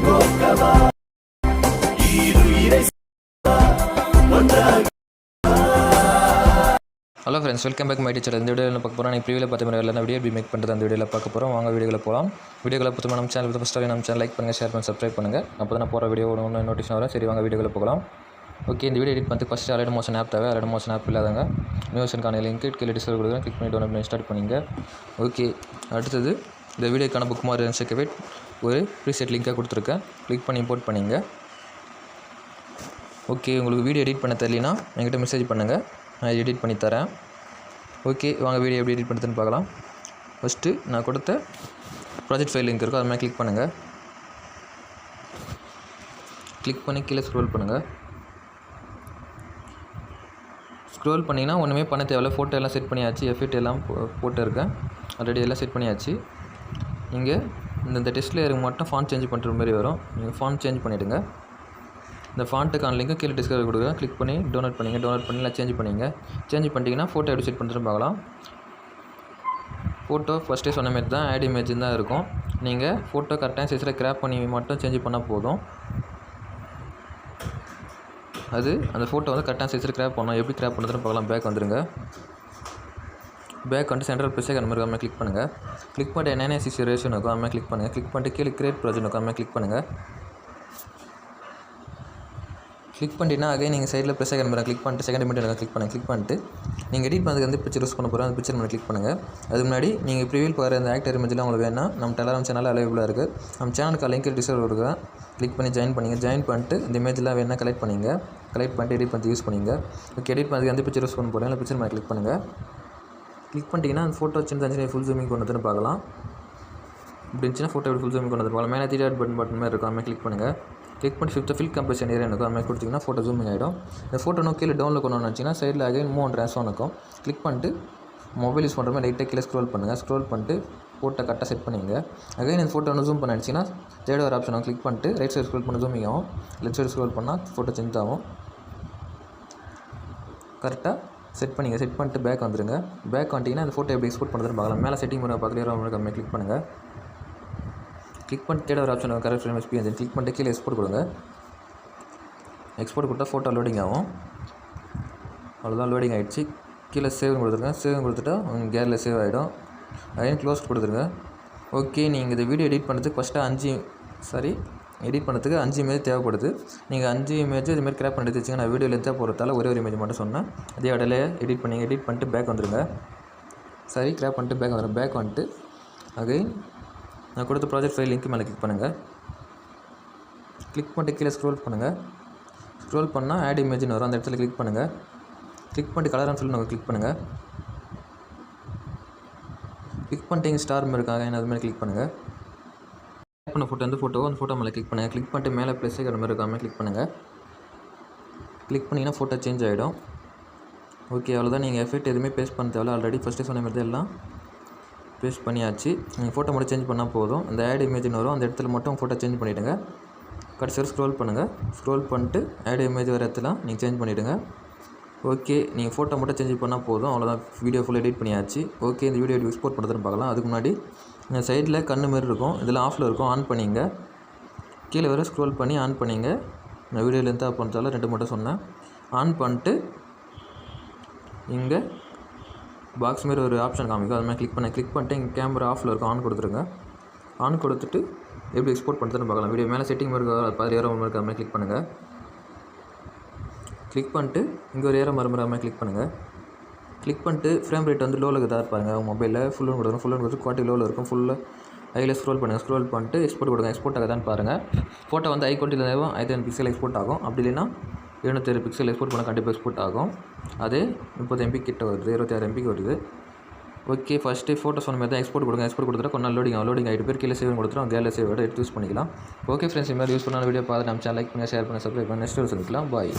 Hello friends, welcome back my teacher. இந்த வீடியோவில் பார்க்க போகிறோம். நீங்கள் ப்ரீவியில் பார்த்த மாதிரி வீடியோ எப்படி மேக் பண்ணுறது அந்த வீடியோவில் பார்க்க போகிறோம். வாங்க வீடியோவில் போகலாம். வீடியோவில் பார்த்து நம்ம சேனல் ஃபஸ்ட்டாக நம்ம சேனல் லைக் பண்ணுங்கள், ஷேர் பண்ணி சப்ஸ்கிரைப் பண்ணுங்கள். அப்போ தான் போகிற வீடியோ ஒன்று நோட்டிஃபிகேஷன் வரும். சரி, வாங்க வீடியோவில் போகலாம். ஓகே, இந்த வீடியோ எடிட் பண்ணி ஃபஸ்ட்டு அலைட் மோஷன் ஆப் தேவை. அலைட் மோஷன் ஆப் இல்லாதவங்க நியூஷனுக்கான லிங்க் கீழே டிஸ்கிரிப்ஷன் கொடுக்குறேன். கிளிக் பண்ணி டவுன்லோட் பண்ணி ஸ்டார்ட் பண்ணிங்க. ஓகே, அடுத்தது இந்த வீடியோக்கான புக் மாதிரி செக்கவேட் ஒரு ப்ரீசெட் லிங்காக கொடுத்துருக்கேன். கிளிக் பண்ணி இம்போர்ட் பண்ணிங்க. ஓகே, உங்களுக்கு வீடியோ எடிட் பண்ண தெரியலனா என்கிட்ட மெசேஜ் பண்ணுங்கள், நான் எடிட் பண்ணி தரேன். ஓகே, வாங்க வீடியோ எப்படி எடிட் பண்ணுறதுன்னு பார்க்கலாம். ஃபஸ்ட்டு நான் கொடுத்த ப்ராஜெக்ட் ஃபைல் லிங்க் இருக்கும், அது மாதிரி கிளிக் பண்ணுங்கள். கிளிக் பண்ணி கீழே ஸ்க்ரோல் பண்ணுங்கள். ஸ்க்ரோல் பண்ணிங்கன்னா ஒன்றுமே பண்ண தேவையில்ல. ஃபோட்டோ எல்லாம் செட் பண்ணியாச்சு, எஃபெக்ட் எல்லாம் போட்டு இருக்கேன். ஆல்ரெடி எல்லாம் செட் பண்ணியாச்சு. இங்கே இந்த டெஸ்ட் லேயருக்கு மட்டும் ஃபாண்ட் சேஞ்ச் பண்ணுற மாதிரி வரும். நீங்கள் ஃபாண்ட் சேஞ்ச் பண்ணிவிடுங்க. இந்த ஃபாண்ட்டுக்கான லிங்க்கு கீழே டிஸ்கிரிப்ஷன் கொடுக்குறேன். கிளிக் பண்ணி டவுன்லோட் பண்ணிங்க. டவுன்லோட் பண்ணி எல்லாம் சேஞ்ச் பண்ணிங்க. சேஞ்ச் பண்ணிட்டீங்கன்னா ஃபோட்டோ எப்படி செட் பண்ணுறதுன்னு பார்க்கலாம். ஃபோட்டோ ஃபஸ்ட்டே சொன்ன மாதிரி தான் ஆட் இமேஜ் தான் இருக்கும். நீங்கள் ஃபோட்டோ கரெக்டாக சைஸில் கிராப் பண்ணி மட்டும் சேஞ்ச் பண்ணால் போதும். அந்த ஃபோட்டோ வந்து கரெக்டாக சைஸில் கிராப் பண்ணணும். எப்படி கிராப் பண்ணுறதுன்னு பார்க்கலாம். பேக் வந்துடுங்க. பேக் வந்து சென்ட்ரல் ப்ரெஸ்ஸே அந்த மாதிரி கிளிக் பண்ணுங்கள். கிளிக் பண்ணிட்டு NNACC ரேஷன் இருக்கும், அது மாதிரி கிளிக் பண்ணுங்கள். கிளிக் பண்ணிட்டு கீழே கிரியேட் ப்ராஜெக்ட் இருக்கும், அது மாதிரி கிளிக் பண்ணுங்கள். கிளிக் பண்ணிட்டீங்கன்னா அகைன் நீங்கள் சைடில் ப்ரெஸ் ஆகிற மாதிரி கிளிக் பண்ணிட்டு செகண்ட் இமேஜ் கிளிக் பண்ணிட்டு நீங்கள் எடிட் பண்ணுறதுக்கு வந்து பிக்சர் யூஸ் பண்ண போகிறோம். அந்த பிக்சர் மேலே கிளிக் பண்ணுங்கள். அதுக்கு முன்னாடி நீங்கள் ப்ரீவியில் பார்க்குற அந்த ஆக்டர் இமேஜ்லாம் உங்களுக்கு வேணால் நம்ம டெலகிராம் சேனல் அவைலபிளாக இருக்குது. நம்ம சேனலுக்கு லிங்க் டிஸ்கிரிப்ஷன் கொடுக்குறேன். கிளிக் பண்ணி ஜாயின் பண்ணிங்க. ஜாயின் பண்ணிட்டு இந்த இமேஜ்லாம் வேணால் கலெக்ட் பண்ணிங்க. கலெக்ட் பண்ணிட்டு எடிட் பண்ணி யூஸ் பண்ணிங்க. ஓகே, எடிட் பண்ணுறதுக்கு எந்த பிக்சர் யூஸ் பண்ண போகிறேன், அந்த பிக்சர் மேலே கிளிக் பண்ணுங்கள். கிளிக் பண்ணிட்டீங்கன்னா அந்த ஃபோட்டோ சின்ன ஃபுல் ஜூமிங் கொண்டு வந்துன்னு பார்க்கலாம். இப்படி இருந்துச்சுன்னா ஃபோட்டோ ஃபுல் ஜூமிங் கொண்டு வந்து பார்க்கலாம். மேலே 3 பட்டன் மாதிரி இருக்கும், அதுமாதிரி கிளிக் பண்ணுங்கள். கிளிக் பண்ணி ஃபில் கம்ப்ரெஷன் ஏரியா இருக்கும், அது மாதிரி கொடுத்திங்கன்னா ஃபோட்டோ ஜூமிங் ஆகிடும். இந்த ஃபோட்டோ கீழே டவுன்லோட் பண்ணணும்னு வச்சிங்கன்னா சைடில் அகைன் மூவ் அண்ட் ட்ரான்ஸ்ஃபார்ம் இருக்கும். கிளிக் பண்ணிட்டு மொபைல் யூஸ் பண்ணுற மாதிரி லைட்டாக கீழே ஸ்க்ரோல் பண்ணுங்கள். ஸ்க்ரோல் பண்ணிட்டு ஃபோட்டோ கரெக்டாக செட் பண்ணிங்க. அகைன் இந்த ஃபோட்டோ ஒன்று ஜூம் பண்ண அடிச்சிங்கன்னா தேர்ட் ஒரு ஆப்ஷன் கிளிக் பண்ணிட்டு ரைட் சைடு ஸ்க்ரோல் பண்ணி ஜூமிங் ஆகும். லெஃப்ட் சைடு ஸ்க்ரோல் பண்ணால் ஃபோட்டோ சேஞ்ச் ஆகும். கரெக்டாக செட் பண்ணிங்க. செட் பண்ணிட்டு பேக் வந்துடுங்க. பேக் வந்துட்டிங்கன்னா அந்த ஃபோட்டோ எப்படி எக்ஸ்போர்ட் பண்ணுறதுன்னு பார்க்கலாம். மேலே செட்டிங் பண்ண பார்க்குறேன், கிளிக் பண்ணுங்கள். கிளிக் பண்ணிட்டு தேர்ட் ஒரு ஆப்ஷன் கரெக்ட் ஃப்ரேம் எஸ்பி வந்து கிளிக் பண்ணிட்டு கீழே எக்ஸ்போர்ட் கொடுங்க. எக்ஸ்போர்ட் கொடுத்தா ஃபோட்டோ லோடிங் ஆகும். அவ்வளோதான், லோடிங் ஆகிடுச்சு. கீழே சேவ் கொடுத்துருங்க. சேவ் கொடுத்துட்டா உங்கள் கேரில் சேவ் ஆகிடும். அகைன் க்ளோஸ் கொடுத்துருங்க. ஓகே, நீங்கள் இந்த வீடியோ எடிட் பண்ணுறதுக்கு ஃபஸ்ட்டு எடிட் பண்ணுறதுக்கு 5 இமேஜ் தேவைப்படுது. நீங்கள் 5 இமேஜ் இதுமாதிரி கிராப் பண்ணிட்டு வச்சுங்க. நான் வீடியோ லென்த்தாக போகிறதால ஒரே ஒரு இமேஜ் மட்டும் சொன்னேன். அதே இடையில எடிட் பண்ணிட்டு பேக் வந்துடுங்க. கிராப் பண்ணிட்டு பேக் வந்துடுங்க. பேக் வந்துட்டு அகைன் நான் கொடுத்த ப்ராஜெக்ட் ஃபைல் லிங்க் மேலே கிளிக் பண்ணுங்கள். கிளிக் பண்ணிட்டு கீழே ஸ்க்ரோல் பண்ணுங்கள். ஸ்க்ரோல் பண்ணால் ஆட் இமேஜ்னு வரும், அந்த இடத்துல கிளிக் பண்ணுங்கள். கிளிக் பண்ணிட்டு கலர் அண்ட் ஃபில் கிளிக் பண்ணுங்கள். கிளிக் பண்ணிட்டு இங்கே ஸ்டார் மாதிரி இருக்காங்க, அது மாதிரி கிளிக் பண்ணுங்கள். ஆட் பண்ண ஃபோட்டோ அந்த ஃபோட்டோ மேலே கிளிக் பண்ணுங்கள். கிளிக் பண்ணிட்டு மேலே ப்ளஸ் ஆகிற மாதிரி இருக்காமல் கிளிக் பண்ணுங்கள். கிளிக் பண்ணிங்கன்னா ஃபோட்டோ சேஞ்ச் ஆகிடும். ஓகே, அவ்வளோதான். நீங்கள் எஃபெக்ட் எதுவுமே பேஸ்ட் பண்ண தேவையில்ல. ஆல்ரெடி ஃபஸ்ட்டு சொன்ன மாதிரி எல்லாம் பேஸ்ட் பண்ணியாச்சு. நீங்கள் ஃபோட்டோ மட்டும் சேஞ்ச் பண்ணால் போதும். அந்த ஆட் இமேஜ்னு வரும், அந்த இடத்துல மட்டும் ஃபோட்டோ சேஞ்ச் பண்ணிவிடுங்க. கடைசியாக ஸ்க்ரோல் பண்ணுங்கள். ஸ்க்ரோல் பண்ணிட்டு ஆட் இமேஜ் வர இடத்துல நீங்கள் சேஞ்ச் பண்ணிவிடுங்க. ஓகே, நீங்கள் ஃபோட்டோ மட்டும் சேஞ்ச் பண்ணால் போதும். அவ்வளோதான், வீடியோ ஃபுல் எடிட் பண்ணியாச்சு. ஓகே, இந்த வீடியோ எக்ஸ்போர்ட் பண்ணுறதுன்னு பார்க்கலாம். அதுக்கு முன்னாடி இந்த சைடில் கண்ணு மாரி இருக்கும், இதில் ஆஃபில் இருக்கும், ஆன் பண்ணிங்க. கீழே வர ஸ்க்ரோல் பண்ணி ஆன் பண்ணிங்க. நான் வீடியோ லென்த்தாக பண்ணுறதால 2 மட்டும் சொன்னேன். ஆன் பண்ணிட்டு இங்கே பாக்ஸ் மாரி ஒரு ஆப்ஷன் காமிக்கும், அது மாதிரி கிளிக் பண்ணிட்டு இங்கே கேமரா ஆஃபில் இருக்கும், ஆன் கொடுத்துருங்க. ஆன் கொடுத்துட்டு எப்படி எக்ஸ்போர்ட் பண்ணுறதுன்னு பார்க்கலாம். வீடியோ மேலே செட்டிங் மாதிரி பாதி ஏரோ மாதிரி அது மாதிரி கிளிக் பண்ணுங்கள். கிளிக் பண்ணிட்டு இங்கே ஒரு ஏரோ மாதிரி கிளிக் பண்ணுங்கள். கிளிக் பண்ணிட்டு ஃப்ரேம் ரேட் வந்து லோவில் தான் இருப்பாருங்க. உங்கள் மொபைலில் ஃபுல்லுன்னு கொடுத்து குவாலிட்டி லோவில் இருக்கும். ஃபுல்லாக அதில் ஸ்க்ரோல் பண்ணுங்கள். ஸ்க்ரோல் பண்ணிட்டு எக்ஸ்போர்ட் கொடுங்க. எக்ஸ்போர்ட் ஆகுதான்னு பாருங்கள். ஃபோட்டோ வந்து ஹை குவாலிட்டியில் 500 பிக்சல் எக்ஸ்போர்ட் ஆகும். அப்படி இல்லைன்னா 707 பிக்சல் எக்ஸ்போர்ட் பண்ணால் கண்டிப்பாக எக்ஸ்போர்ட் ஆகும். அதே 30 MB கிட்ட வருது, 26 MB வருது. ஓகே, ஃபஸ்ட்டு ஃபோட்டோ சொன்ன மாதிரி தான் எக்ஸ்போர்ட் கொடுங்க. எக்ஸ்போர்ட் கொடுத்துட்டு கொஞ்சம் லோடிங் ஆகிட்டு பேர் கீழே சேவ் கொடுத்துட்டு அவங்க கேரில் சேவ் எடுத்து யூஸ் பண்ணிக்கலாம். ஓகே ஃப்ரெண்ட்ஸ், இந்த மாதிரி யூஸ் பண்ணால் வீடியோ பார்த்து நம்ம சேனல் லைக் பண்ணுங்கள், ஷேர் பண்ணுங்கள், சப்ஸ்கிரைப் பண்ணுங்கள். நெக்ஸ்ட் வீடியோ சந்திக்கலாம். பாய்.